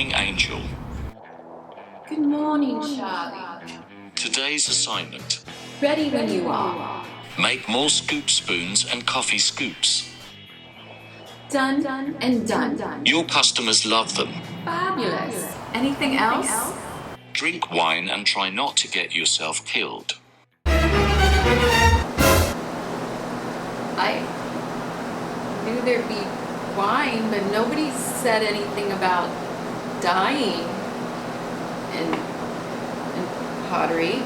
morning, Angel. Good morning, Charlie. Today's assignment. Ready when you are. Make more scoop spoons and coffee scoops. Done and done. Your customers love them. Fabulous. Anything else? Drink wine and try not to get yourself killed. I knew there'd be wine, but nobody said anything about dying in pottery.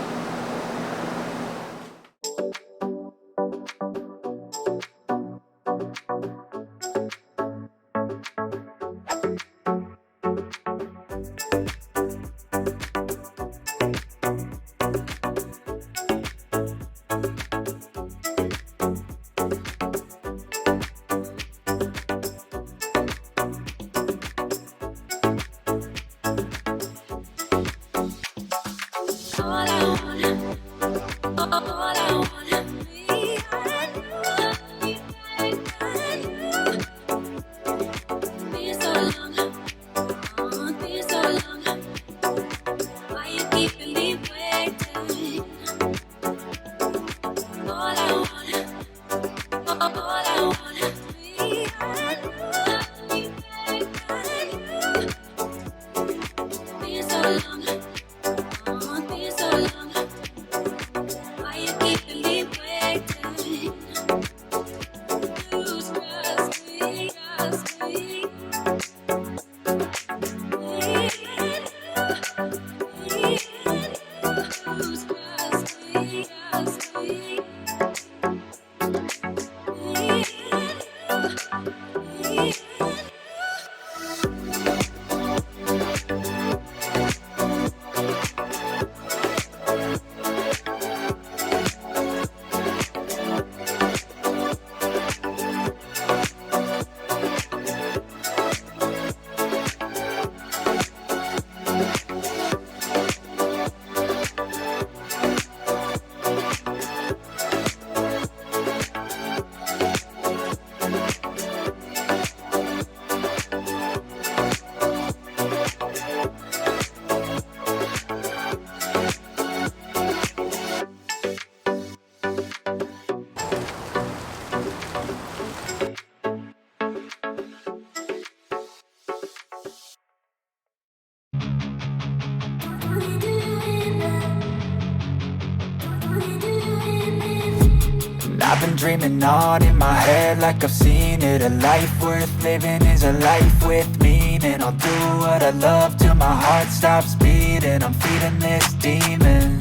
I've been dreaming on in my head like I've seen it. A life worth living is a life with meaning. I'll do what I love till my heart stops beating. I'm feeding this demon.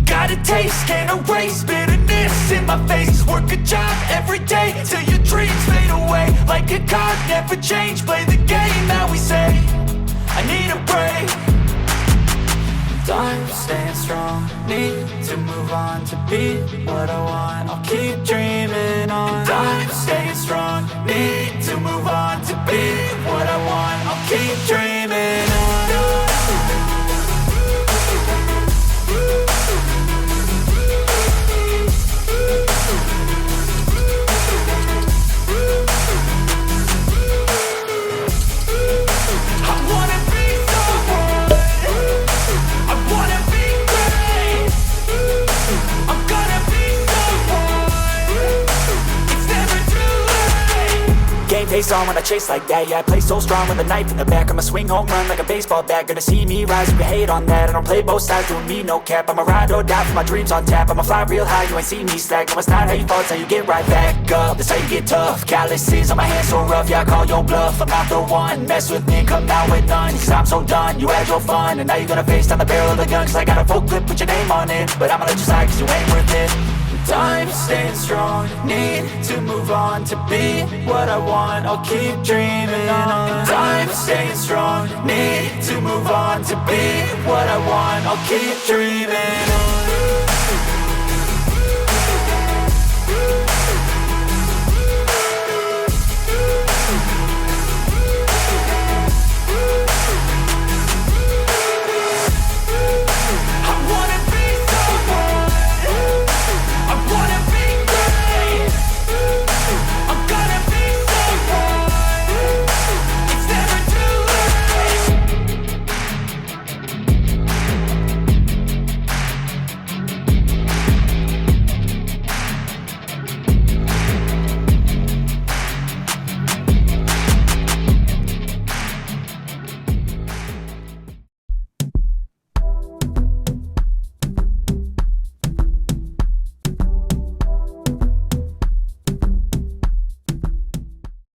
Got a taste, can't erase bitterness in my face. Work a job every day till your dreams fade away. Like a card, never change, play the game that we say. I need a break. I'm staying strong, need to move on to be what I want. I'll keep dreaming on. I'm staying strong, need to move on to be what I want. I'll keep dreaming on. Face on when I chase like that, yeah, I play so strong with a knife in the back. I'ma swing home run like a baseball bat. Gonna see me rise, you can hate on that. I don't play both sides, doing me no cap. I'ma ride or die for my dreams on tap. I'ma fly real high, you ain't see me slack. No, it's not how you fall, it's how you get right back up. That's how you get tough, calluses on my hands so rough. Yeah, I call your bluff, I'm not the one. Mess with me, come out with none. Cause I'm so done, you had your fun. And now you're gonna face down the barrel of the gun. Cause I got a full clip, put your name on it. But I'ma let you slide cause you ain't worth it. I'm staying strong, need to move on to be what I want. I'll keep dreaming on. I'm staying strong, need to move on to be what I want. I'll keep dreaming on.